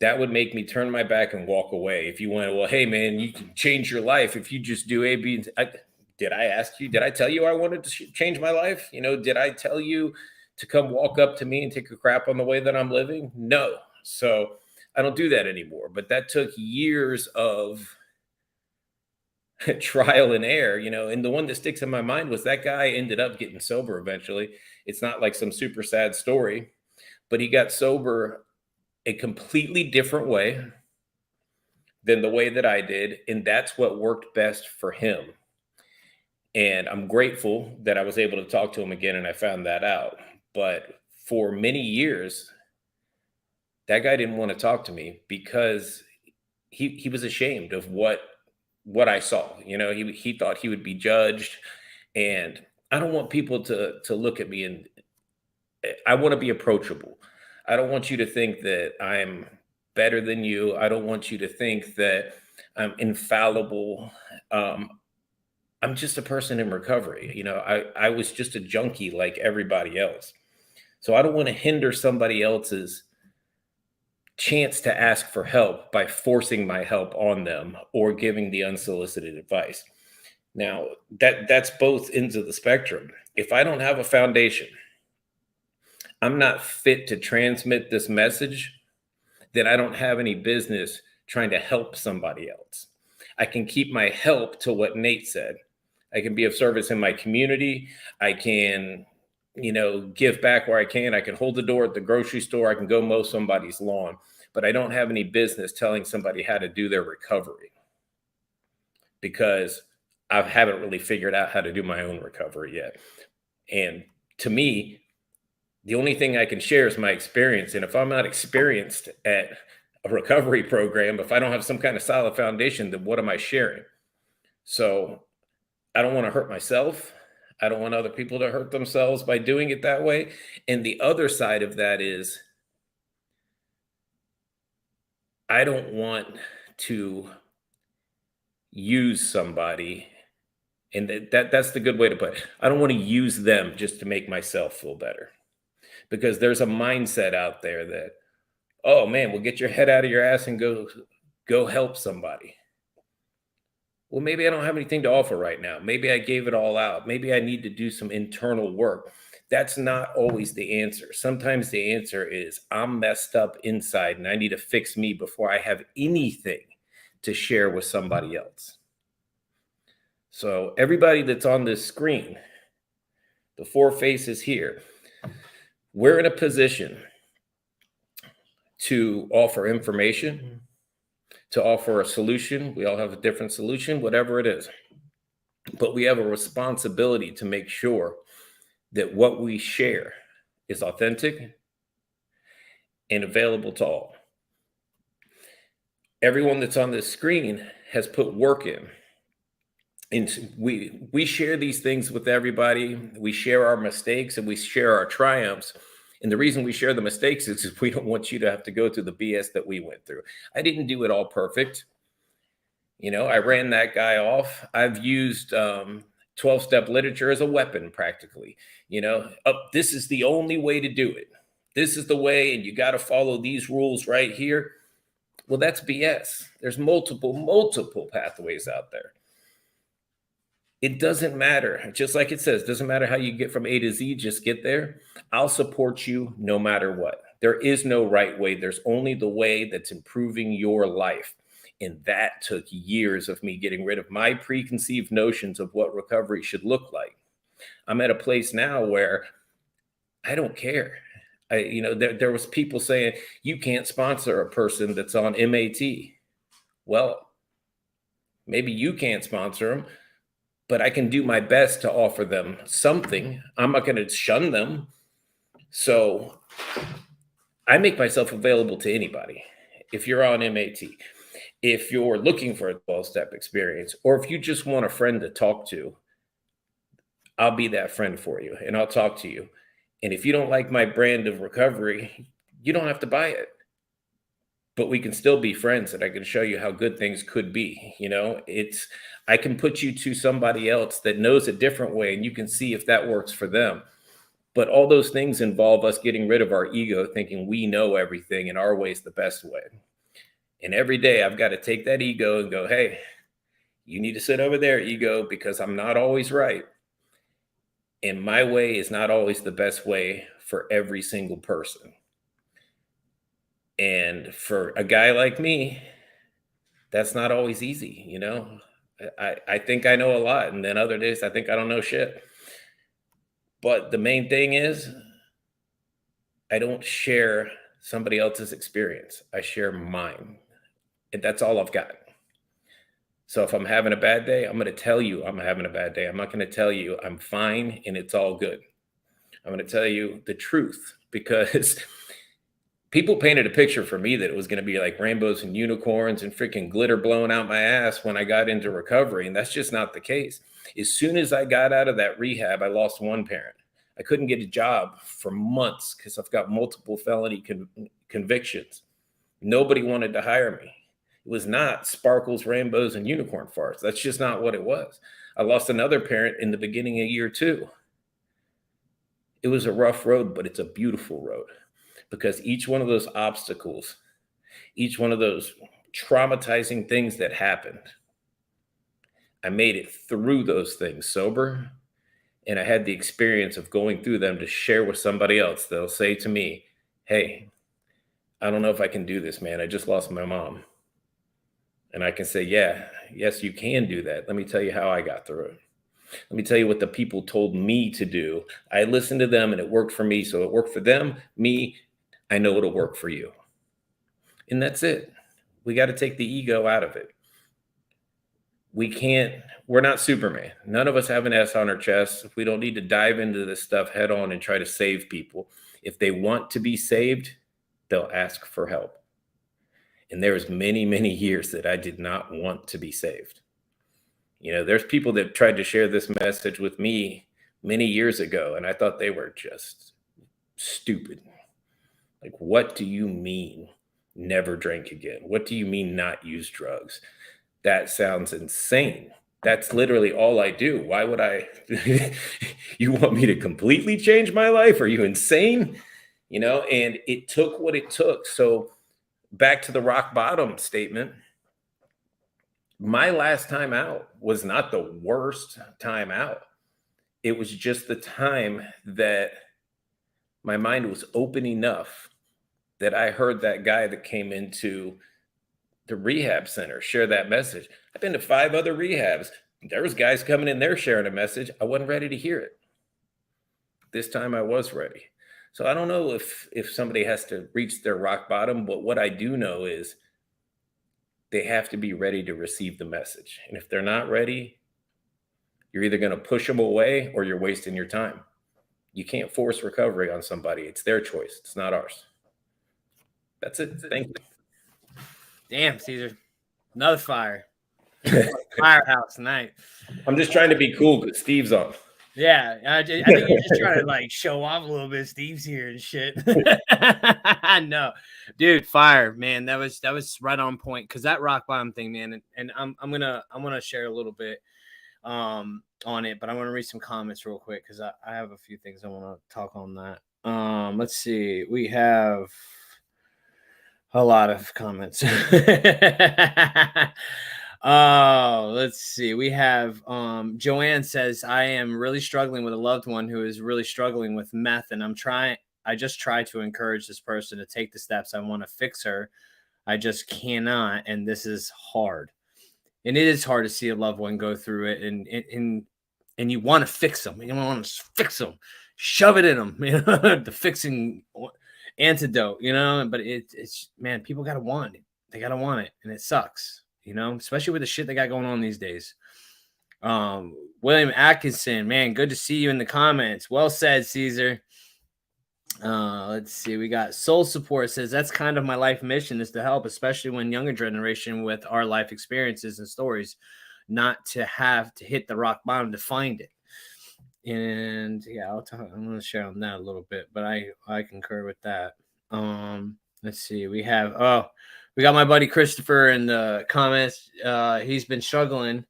That would make me turn my back and walk away. If you went, well, hey, man, you can change your life if you just do A, B, and did I ask you? Did I tell you I wanted to change my life? Did I tell you to come walk up to me and take a crap on the way that I'm living? No. So I don't do that anymore. But that took years of trial and error, and the one that sticks in my mind was that guy ended up getting sober eventually. It's not like some super sad story, but he got sober a completely different way than the way that I did. And that's what worked best for him. And I'm grateful that I was able to talk to him again and I found that out. But for many years, that guy didn't want to talk to me because he was ashamed of what I saw. He thought he would be judged. And I don't want people to look at me, and I want to be approachable. I don't want you to think that I'm better than you. I don't want you to think that I'm infallible. I'm just a person in recovery. I was just a junkie like everybody else. So I don't want to hinder somebody else's chance to ask for help by forcing my help on them or giving the unsolicited advice. Now, that's both ends of the spectrum. If I don't have a foundation, I'm not fit to transmit this message, then I don't have any business trying to help somebody else. I can keep my help to what Nate said. I can be of service in my community. I can, give back where I can. I can hold the door at the grocery store. I can go mow somebody's lawn, but I don't have any business telling somebody how to do their recovery, because I haven't really figured out how to do my own recovery yet. And to me, the only thing I can share is my experience. And if I'm not experienced at a recovery program, if I don't have some kind of solid foundation, then what am I sharing? So I don't want to hurt myself. I don't want other people to hurt themselves by doing it that way. And the other side of that is, I don't want to use somebody. And that's the good way to put it. I don't want to use them just to make myself feel better. Because there's a mindset out there that, oh man, well, get your head out of your ass and go help somebody. Well, maybe I don't have anything to offer right now. Maybe I gave it all out. Maybe I need to do some internal work. That's not always the answer. Sometimes the answer is, I'm messed up inside and I need to fix me before I have anything to share with somebody else. So everybody that's on this screen, the four faces here, we're in a position to offer information, to offer a solution. We all have a different solution, whatever it is. But we have a responsibility to make sure that what we share is authentic and available to all. Everyone that's on this screen has put work in. And we share these things with everybody. We share our mistakes and we share our triumphs. And the reason we share the mistakes is we don't want you to have to go through the BS that we went through. I didn't do it all perfect. You know, I ran that guy off. I've used 12-step literature as a weapon practically. You know, this is the only way to do it. This is the way, and you got to follow these rules right here. Well, that's BS. There's multiple pathways out there. It doesn't matter. Just like it says, doesn't matter how you get from A to Z, just get there. I'll support you no matter what. There is no right way. There's only the way that's improving your life. And that took years of me getting rid of my preconceived notions of what recovery should look like. I'm at a place now where I don't care. There was people saying, you can't sponsor a person that's on MAT. Well, maybe you can't sponsor them, but I can do my best to offer them something. I'm not going to shun them. So I make myself available to anybody. If you're on MAT, if you're looking for a 12-step experience, or if you just want a friend to talk to, I'll be that friend for you and I'll talk to you. And if you don't like my brand of recovery, you don't have to buy it. But we can still be friends and I can show you how good things could be. You know, I can put you to somebody else that knows a different way and you can see if that works for them. But all those things involve us getting rid of our ego, thinking we know everything and our way is the best way. And every day I've got to take that ego and go, hey, you need to sit over there, ego, because I'm not always right. And my way is not always the best way for every single person. And for a guy like me, that's not always easy. You know, I think I know a lot. And then other days I think I don't know shit. But the main thing is I don't share somebody else's experience. I share mine. And that's all I've got. So if I'm having a bad day, I'm going to tell you I'm having a bad day. I'm not going to tell you I'm fine and it's all good. I'm going to tell you the truth because people painted a picture for me that it was going to be like rainbows and unicorns and freaking glitter blowing out my ass when I got into recovery. And that's just not the case. As soon as I got out of that rehab, I lost one parent. I couldn't get a job for months because I've got multiple felony convictions. Nobody wanted to hire me. It was not sparkles, rainbows, and unicorn farts. That's just not what it was. I lost another parent in the beginning of year 2. It was a rough road, but it's a beautiful road because each one of those obstacles, each one of those traumatizing things that happened, I made it through those things sober. And I had the experience of going through them to share with somebody else. They'll say to me, hey, I don't know if I can do this, man. I just lost my mom. And I can say, yes, you can do that. Let me tell you how I got through it. Let me tell you what the people told me to do. I listened to them and it worked for me. So it worked for them, me. I know it'll work for you. And that's it. We got to take the ego out of it. We're not Superman. None of us have an S on our chest. We don't need to dive into this stuff head on and try to save people. If they want to be saved, they'll ask for help. And there was many, many years that I did not want to be saved. You know, there's people that tried to share this message with me many years ago, and I thought they were just stupid. Like, what do you mean never drink again? What do you mean not use drugs? That sounds insane. That's literally all I do. Why would I? You want me to completely change my life? Are you insane? You know, and it took what it took. So back to the rock bottom statement. My last time out was not the worst time out. It was just the time that my mind was open enough that I heard that guy that came into the rehab center share that message. I've been to 5 other rehabs. There was guys coming in there sharing a message. I wasn't ready to hear it. This time I was ready. So I don't know if somebody has to reach their rock bottom, but what I do know is they have to be ready to receive the message. And if they're not ready, you're either going to push them away or you're wasting your time. You can't force recovery on somebody. It's their choice. It's not ours. That's it. Thank you. Damn, Caesar. Another fire. Firehouse night. I'm just trying to be cool because Steve's on. Yeah, I think you're just trying to like show off a little bit. Steve's here and shit. No, dude, fire, man. That was right on point because that rock bottom thing, man. And I'm gonna share a little bit on it, but I want to read some comments real quick because I have a few things I want to talk on that. Let's see, we have a lot of comments. Oh, let's see. We have Joanne says, I am really struggling with a loved one who is really struggling with meth, and I just try to encourage this person to take the steps. I want to fix her. I just cannot, and this is hard. And it is hard to see a loved one go through it, and you want to fix them. You want to fix them, shove it in them, you know, the fixing antidote, you know. But it's man, people gotta want it. They gotta want it, and it sucks. You know, especially with the shit they got going on these days. William Atkinson, man, good to see you in the comments. Well said, Caesar. Let's see. We got Soul Support says that's kind of my life mission is to help, especially when younger generation with our life experiences and stories, not to have to hit the rock bottom to find it. And yeah, I'm going to share on that a little bit, but I concur with that. Let's see. We got my buddy Christopher in the comments. He's been struggling.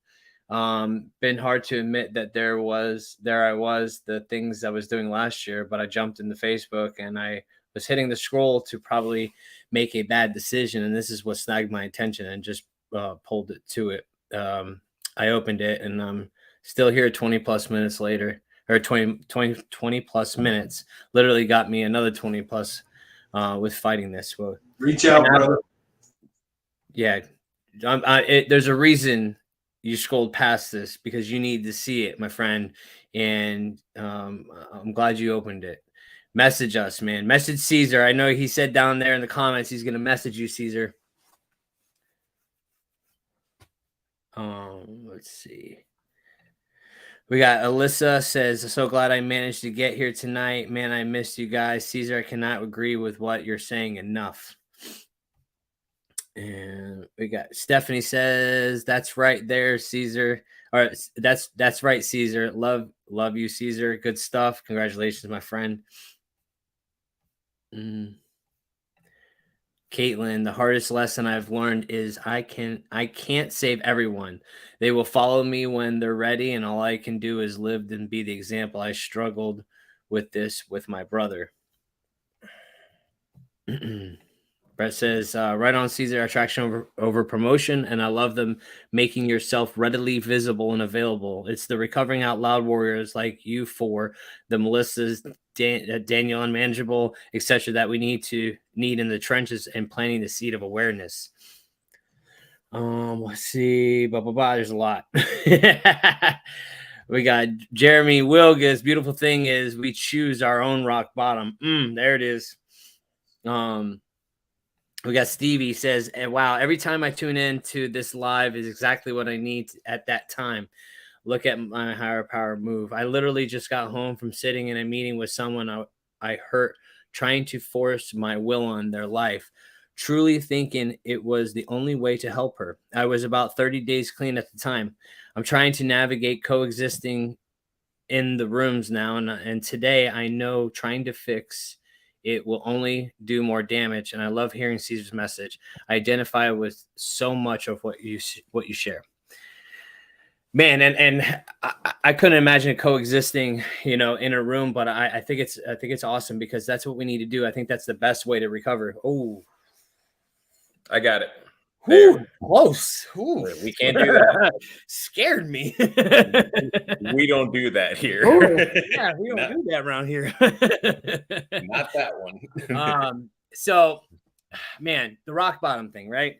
Been hard to admit that there I was the things I was doing last year, but I jumped into Facebook and I was hitting the scroll to probably make a bad decision. And this is what snagged my attention and just pulled it to it. I opened it and I'm still here 20 plus minutes later, or 20 plus minutes, literally got me another 20 plus with fighting this. Well, Reach out, brother. Yeah, there's a reason you scrolled past this because you need to see it, my friend. And I'm glad you opened it. Message us, man. Message Caesar. I know he said down there in the comments he's going to message you, Caesar. Let's see. We got Alyssa says, so glad I managed to get here tonight. Man, I missed you guys. Caesar, I cannot agree with what you're saying enough. And we got Stephanie says, that's right there, Caesar. Or that's right, Caesar. Love you, Caesar. Good stuff. Congratulations, my friend. Caitlin, the hardest lesson I've learned is I can't save everyone. They will follow me when they're ready, and all I can do is live and be the example. I struggled with this with my brother. Brett says, right on, Caesar, attraction over promotion, and I love them making yourself readily visible and available. It's the recovering out loud warriors like you four, the Melissas, Daniel Unmanageable, etc. that we need in the trenches and planting the seed of awareness. Let's see, there's a lot. We got Jeremy Wilgus. Beautiful thing is we choose our own rock bottom. There it is. We got Stevie says, wow, every time I tune in to this live is exactly what I need at that time. Look at my higher power move. I literally just got home from sitting in a meeting with someone I hurt, trying to force my will on their life, truly thinking it was the only way to help her. I was about 30 days clean at the time. I'm trying to navigate coexisting in the rooms now. And today I know trying to fix it will only do more damage. And I love hearing Caesar's message. I identify with so much of what you share, man. And I couldn't imagine it coexisting, in a room, but I think it's awesome because that's what we need to do. I think that's the best way to recover. Oh, I got it. Ooh, close. Ooh. We can't do that. Scared me. We don't do that here. Yeah, we don't do that around here. Not that one. So, man, the rock bottom thing, right?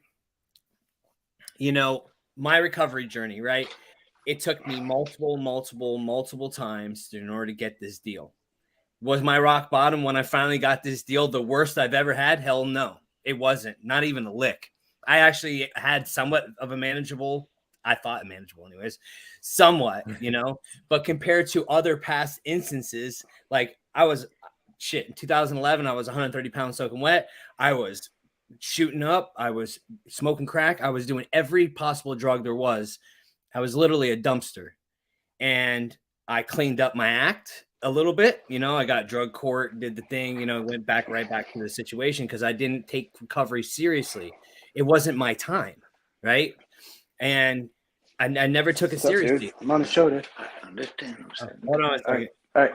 My recovery journey, right? It took me multiple times in order to get this deal. Was my rock bottom when I finally got this deal the worst I've ever had? Hell no, it wasn't. Not even a lick. I actually had somewhat of a manageable, I thought manageable anyways, somewhat, but compared to other past instances, like I was in 2011, I was 130 pounds soaking wet. I was shooting up. I was smoking crack. I was doing every possible drug there was. I was literally a dumpster. And I cleaned up my act a little bit. You know, I got drug court, did the thing, you know, went right back to the situation because I didn't take recovery seriously. It wasn't my time, right? And I never took it What's up, dude? seriously. I'm on the shoulder. I understand. Hold on a second. All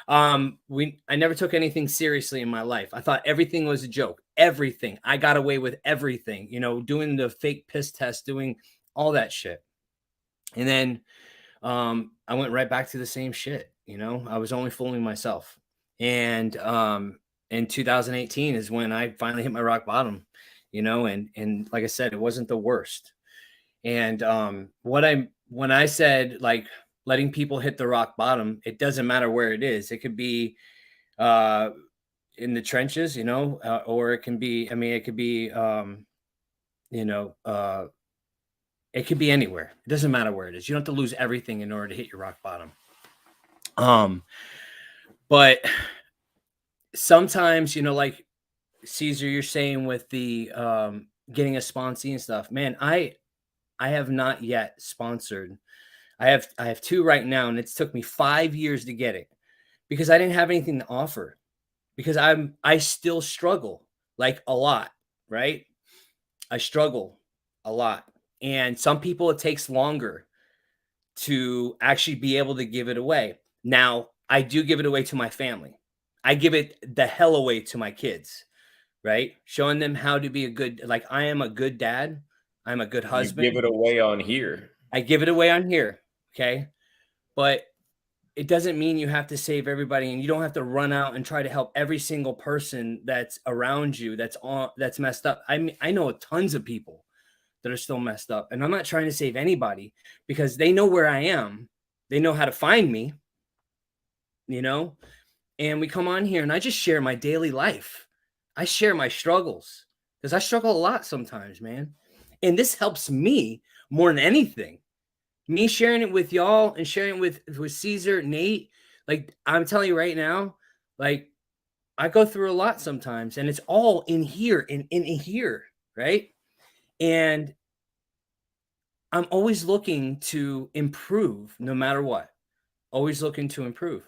right. I never took anything seriously in my life. I thought everything was a joke. Everything. I got away with everything, you know, doing the fake piss test, doing all that shit. And then I went right back to the same shit. You know, I was only fooling myself. And in 2018 is when I finally hit my rock bottom, you know, and like I said, it wasn't the worst. And when I said like letting people hit the rock bottom, it doesn't matter where it is. It could be in the trenches, you know, or it can be, I mean, it could be, you know, it could be anywhere. It doesn't matter where it is. You don't have to lose everything in order to hit your rock bottom. But sometimes, you know, like Caesar, you're saying with the getting a sponsee and stuff, man, I have not yet sponsored. I have 2 right now, and it's took me 5 years to get it because I didn't have anything to offer, because I still struggle like a lot, right? I struggle a lot. And some people, it takes longer to actually be able to give it away. Now, I do give it away to my family. I give it the hell away to my kids, right? Showing them how to be a good, like I am a good dad. I'm a good husband. You give it away on here. I give it away on here. Okay. But it doesn't mean you have to save everybody, and you don't have to run out and try to help every single person that's around you that's messed up. I mean, I know tons of people that are still messed up, and I'm not trying to save anybody because they know where I am. They know how to find me, you know, and we come on here and I just share my daily life. I share my struggles because I struggle a lot sometimes, man. And this helps me more than anything. Me sharing it with y'all and sharing it with Caesar, Nate, like I'm telling you right now, like I go through a lot sometimes, and it's all in here, in here, right? And I'm always looking to improve no matter what. Always looking to improve.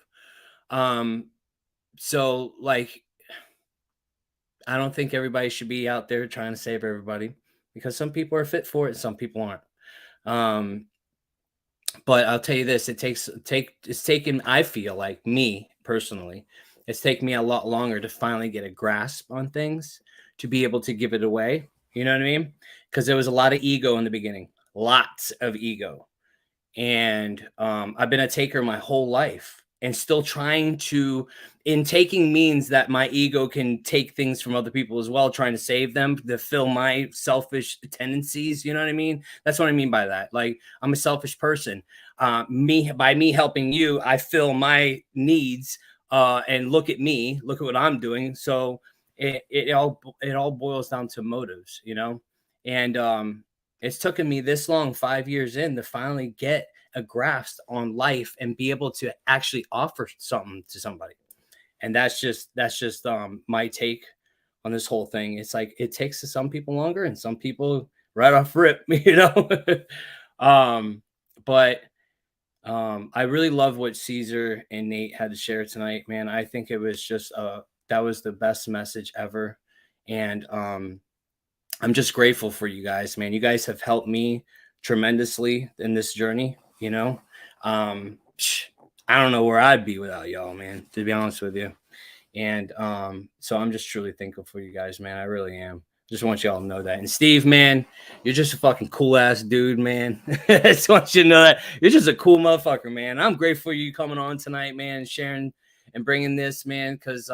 So like I don't think everybody should be out there trying to save everybody, because some people are fit for it and some people aren't. But I'll tell you this, it's taken, I feel like, me personally, it's taken me a lot longer to finally get a grasp on things, to be able to give it away. You know what I mean? Because there was a lot of ego in the beginning, lots of ego. And I've been a taker my whole life, and still trying to, in taking means that my ego can take things from other people as well, trying to save them, to fill my selfish tendencies. You know what I mean? That's what I mean by that. Like, I'm a selfish person. By me helping you, I fill my needs, and look at me, look at what I'm doing. So it all boils down to motives, you know? And it's taken me this long, 5 years in, to finally get a grasp on life and be able to actually offer something to somebody. And that's just my take on this whole thing. It's like, it takes some people longer and some people right off rip, you know? But I really love what Caesar and Nate had to share tonight, man. I think it was just, that was the best message ever. And I'm just grateful for you guys, man. You guys have helped me tremendously in this journey, you know? I don't know where I'd be without y'all, man, to be honest with you. And so I'm just truly thankful for you guys, man. I really am. Just want y'all to know that. And Steve, man, you're just a fucking cool ass dude, man. I just want you to know that you're just a cool motherfucker, man. I'm grateful for you coming on tonight, man, sharing and bringing this, man, because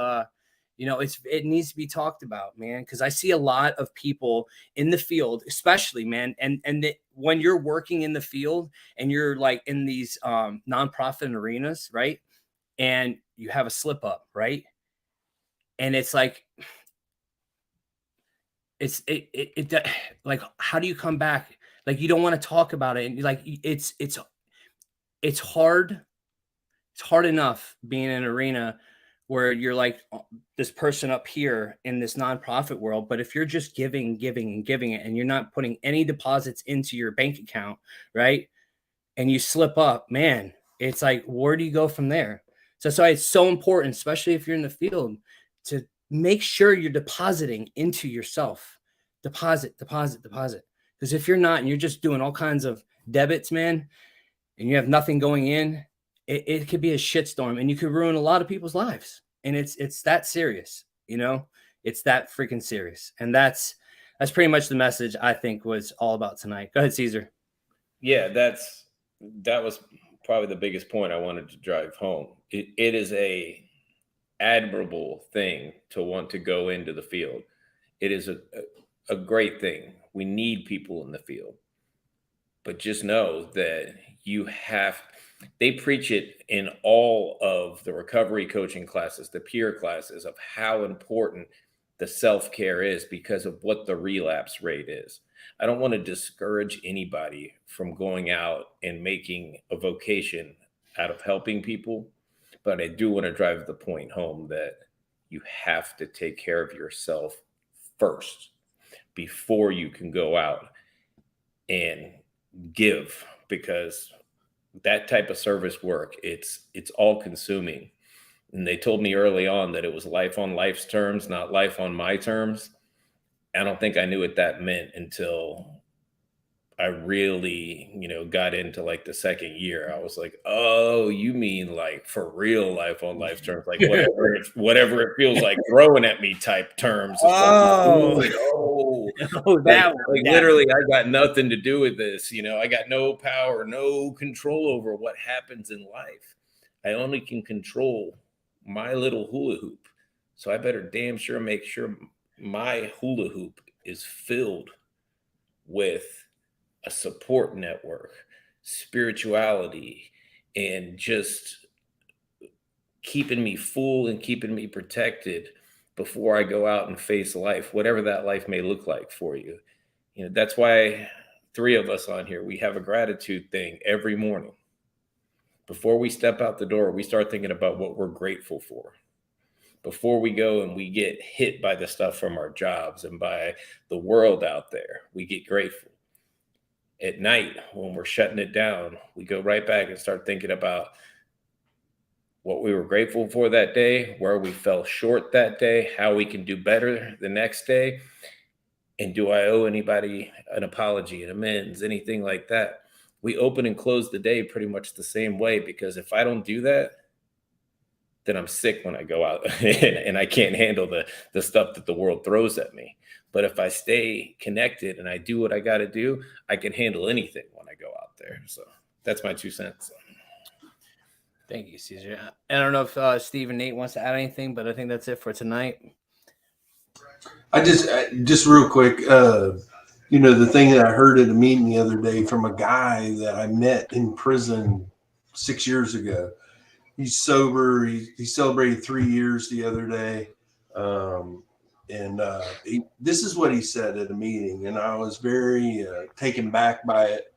you know, it needs to be talked about, man, because I see a lot of people in the field, especially, man, and when you're working in the field and you're like in these nonprofit arenas, right, and you have a slip up, right, and it's like, like, how do you come back? Like, you don't want to talk about it, and like it's hard. It's hard enough being in an arena where you're like this person up here in this nonprofit world. But if you're just giving it, and you're not putting any deposits into your bank account, right? And you slip up, man, it's like, where do you go from there? So that's why it's so important, especially if you're in the field, to make sure you're depositing into yourself. Deposit. Because if you're not, and you're just doing all kinds of debits, man, and you have nothing going in, it could be a shitstorm, and you could ruin a lot of people's lives. And it's that serious, it's that freaking serious. And that's pretty much the message I think was all about tonight. Go ahead, Caesar. Yeah, that was probably the biggest point I wanted to drive home. It is a admirable thing to want to go into the field. It is a great thing. We need people in the field, but just know that they preach it in all of the recovery coaching classes, the peer classes, of how important the self-care is because of what the relapse rate is. I don't want to discourage anybody from going out and making a vocation out of helping people, but I do want to drive the point home that you have to take care of yourself first before you can go out and give, because that type of service work, it's all consuming. And they told me early on that it was life on life's terms, not life on my terms. I don't think I knew what that meant until I really, got into like the second year. I was like, oh, you mean like for real life on life terms, like whatever it feels like throwing at me type terms. Literally, I got nothing to do with this. I got no power, no control over what happens in life. I only can control my little hula hoop. So I better damn sure make sure my hula hoop is filled with a support network, spirituality, and just keeping me full and keeping me protected before I go out and face life, whatever that life may look like for you. That's why 3 of us on here, we have a gratitude thing every morning. Before we step out the door, we start thinking about what we're grateful for. Before we go and we get hit by the stuff from our jobs and by the world out there, we get grateful. At night, when we're shutting it down, we go right back and start thinking about what we were grateful for that day, where we fell short that day, how we can do better the next day. And do I owe anybody an apology, an amends, anything like that? We open and close the day pretty much the same way, because if I don't do that, then I'm sick when I go out and I can't handle the stuff that the world throws at me. But if I stay connected and I do what I got to do, I can handle anything when I go out there. So that's my 2 cents. Thank you, Caesar. I don't know if Steve and Nate wants to add anything, but I think that's it for tonight. I just real quick, the thing that I heard at a meeting the other day from a guy that I met in prison 6 years ago. He's sober. He celebrated 3 years the other day. This is what he said at a meeting, and I was very taken back by it.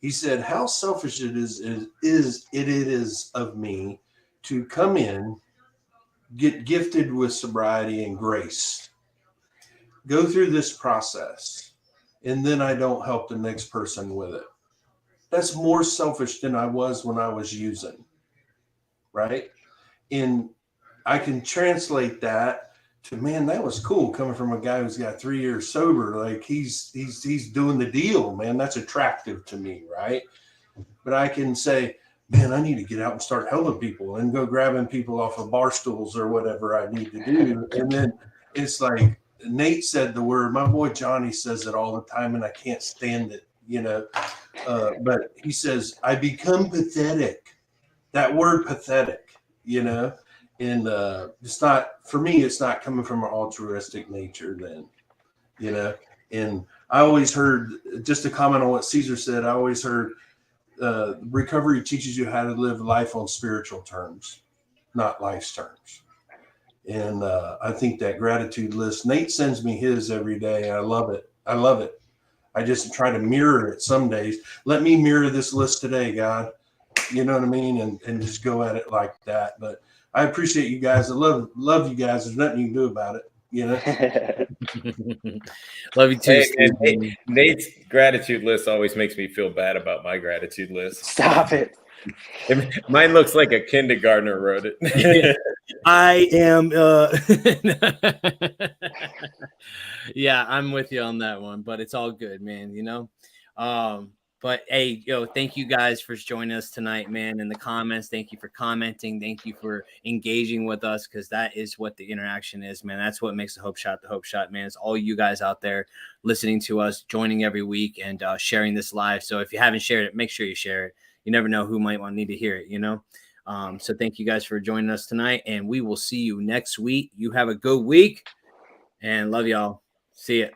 He said, how selfish it is of me to come in, get gifted with sobriety and grace, go through this process, and then I don't help the next person with it. That's more selfish than I was when I was using, right? And I can translate that to, man, that was cool coming from a guy who's got 3 years sober. Like he's doing the deal, man. That's attractive to me, right? But I can say, man, I need to get out and start helping people and go grabbing people off of bar stools or whatever I need to do. And then it's like Nate said the word, my boy Johnny says it all the time, and I can't stand it, but he says, I become pathetic. That word pathetic, and it's not, for me, it's not coming from an altruistic nature then, and I always heard, just to comment on what Caesar said, I always heard recovery teaches you how to live life on spiritual terms, not life's terms. And I think that gratitude list, Nate sends me his every day. I love it. I just try to mirror it some days. Let me mirror this list today, God. You know what I mean? And just go at it like that. But I appreciate you guys. I love you guys. There's nothing you can do about it. You know. Love you too. Hey, Steve. man, Nate's gratitude list always makes me feel bad about my gratitude list. Stop it. Mine looks like a kindergartner wrote it. I am yeah, I'm with you on that one, but it's all good, man, you know. But hey, thank you guys for joining us tonight, man. In the comments, thank you for commenting, thank you for engaging with us, because that is what the interaction is, man. That's what makes the Hope Shot, man. It's all you guys out there listening to us, joining every week, and sharing this live. So if you haven't shared it, make sure you share it. You never know who might need to hear it, you know. So thank you guys for joining us tonight, and we will see you next week. You have a good week, and love y'all. See ya.